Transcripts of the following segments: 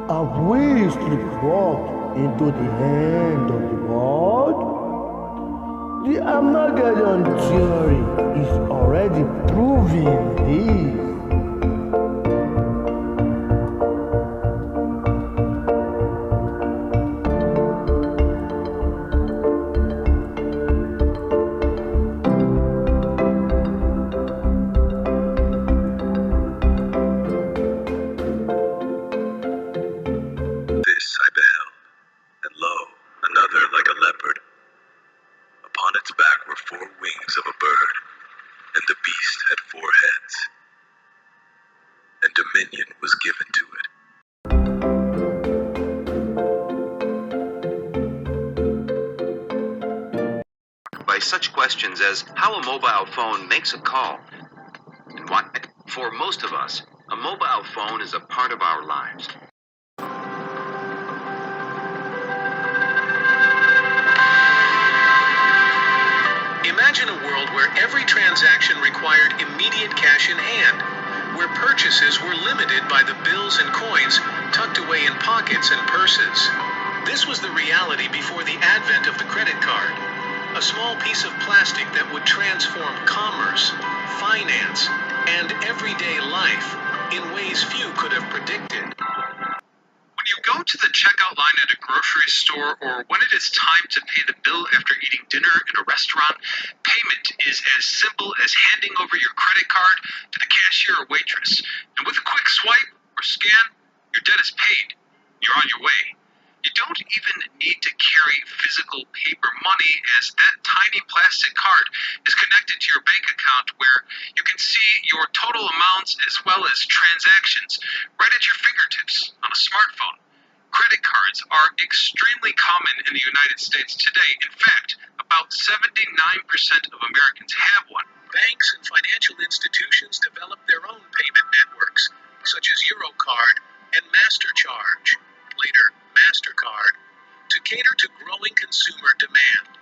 Have we sleepwalked into the end of the world? The Armageddon theory is already proving this. This I beheld, and lo, another like a leopard. Upon its back were 4 wings of a bird, and the beast had 4 heads, and dominion was given to it. By such questions as how a mobile phone makes a call, and why, for most of us, a mobile phone is a part of our lives. Imagine a world where every transaction required immediate cash in hand, where purchases were limited by the bills and coins tucked away in pockets and purses. This was the reality before the advent of the credit card, a small piece of plastic that would transform commerce, finance, and everyday life in ways few could have predicted. When you go to the checkout line at a grocery store, or when it is time to pay the bill after eating dinner in a restaurant, payment is as simple as handing over your credit card to the cashier or waitress. And with a quick swipe or scan, your debt is paid. You're on your way. You don't even need to carry physical paper money, as that tiny plastic card is connected to your bank account, where you can see your total amounts as well as transactions right at your fingertips on a smartphone. Credit cards are extremely common in the United States today. In fact, about 79% of Americans have one. Banks and financial institutions developed their own payment networks, such as Eurocard and MasterCharge, later MasterCard, to cater to growing consumer demand.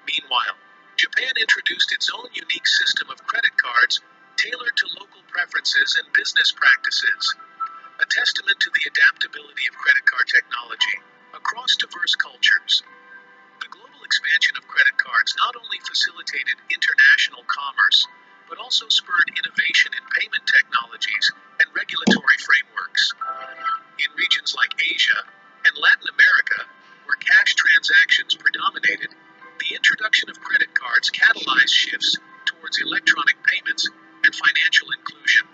Meanwhile, Japan introduced its own unique system of credit cards tailored to local preferences and business practices, a testament to the adaptability of credit card technology across diverse cultures. The global expansion of credit cards not only facilitated international commerce, but also spurred innovation in payment technologies and regulatory frameworks. In regions like Asia and Latin America, where cash transactions predominated, the introduction of credit cards catalyzed shifts towards electronic payments and financial inclusion.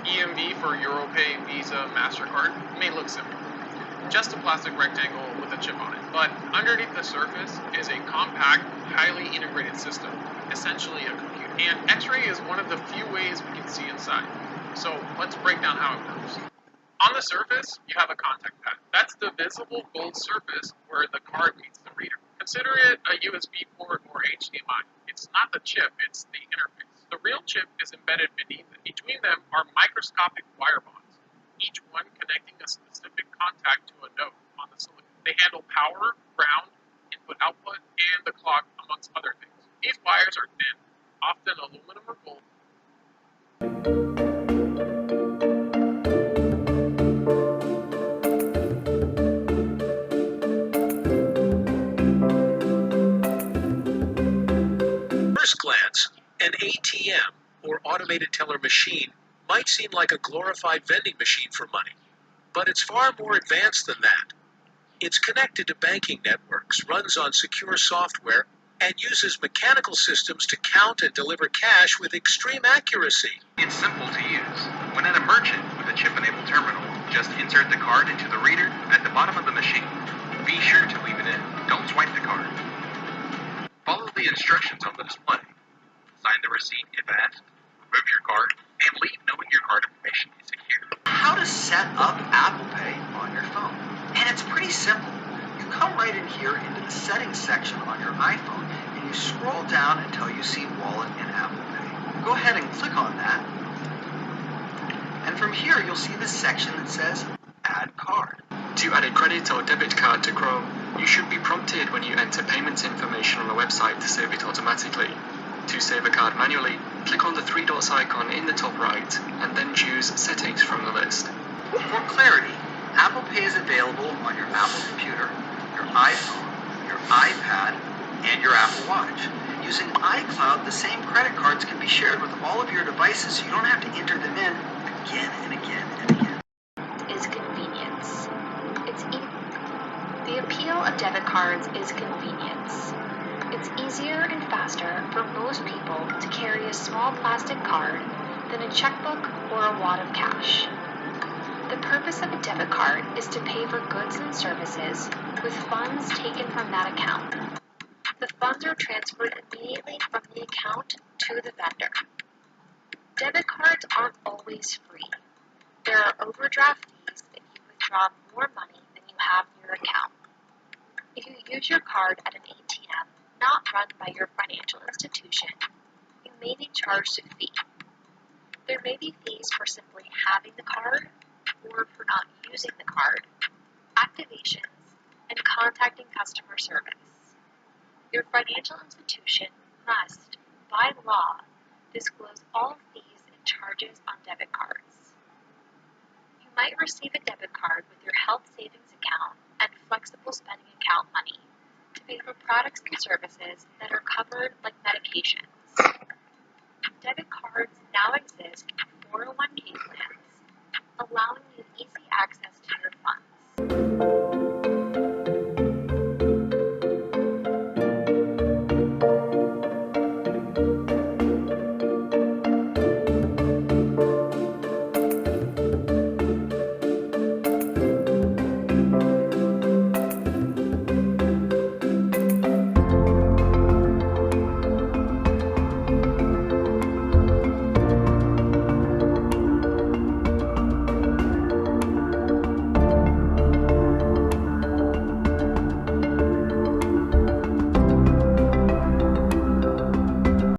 EMV for EuroPay, Visa, MasterCard may look simple. Just a plastic rectangle with a chip on it. But underneath the surface is a compact, highly integrated system, essentially a computer. And X-ray is one of the few ways we can see inside. So let's break down how it works. On the surface, you have a contact pad. That's the visible gold surface where the card meets the reader. Consider it a USB port or HDMI. It's not the chip, it's the interface. The real chip is embedded beneath it. Between them are microscopic wire bonds, each one connecting a specific contact to a node on the silicon. They handle power, ground, input-output, and the clock, amongst other things. These wires are thin, often aluminum or gold. First glance, an ATM, or automated teller machine, might seem like a glorified vending machine for money, but it's far more advanced than that. It's connected to banking networks, runs on secure software, and uses mechanical systems to count and deliver cash with extreme accuracy. It's simple to use. When at a merchant with a chip-enabled terminal, just insert the card into the reader at the bottom of the machine. Be sure to leave it in. Don't swipe the card. Follow the instructions on the display. Sign the receipt if asked. Remove your card, and leave knowing your card information is secure. How to set up Apple Pay on your phone. And it's pretty simple. You come right in here into the settings section on your iPhone, and you scroll down until you see Wallet and Apple Pay. Go ahead and click on that. And from here, you'll see this section that says Add Card. To add a credit or debit card to Chrome, you should be prompted when you enter payment information on the website to save it automatically. To save a card manually, click on the three dots icon in the top right, and then choose Settings from the list. For clarity, Apple Pay is available on your Apple computer, your iPhone, your iPad, and your Apple Watch. Using iCloud, the same credit cards can be shared with all of your devices, so you don't have to enter them in again and again and again. Is convenience. The appeal of debit cards is convenience. It's easier and faster for most people to carry a small plastic card than a checkbook or a wad of cash. The purpose of a debit card is to pay for goods and services with funds taken from that account. The funds are transferred immediately from the account to the vendor. Debit cards aren't always free. There are overdraft fees if you withdraw more money than you have in your account. If you use your card at an ATM not run by your financial institution, you may be charged a fee. There may be fees for simply having the card or for not using the card, activations, and contacting customer service. Your financial institution must, by law, disclose all fees and charges on debit cards. You might receive a debit card with your health savings account and flexible spending account money to pay for products and services that are covered like medications. Debit cards now exist in 401k plans, allowing you easy access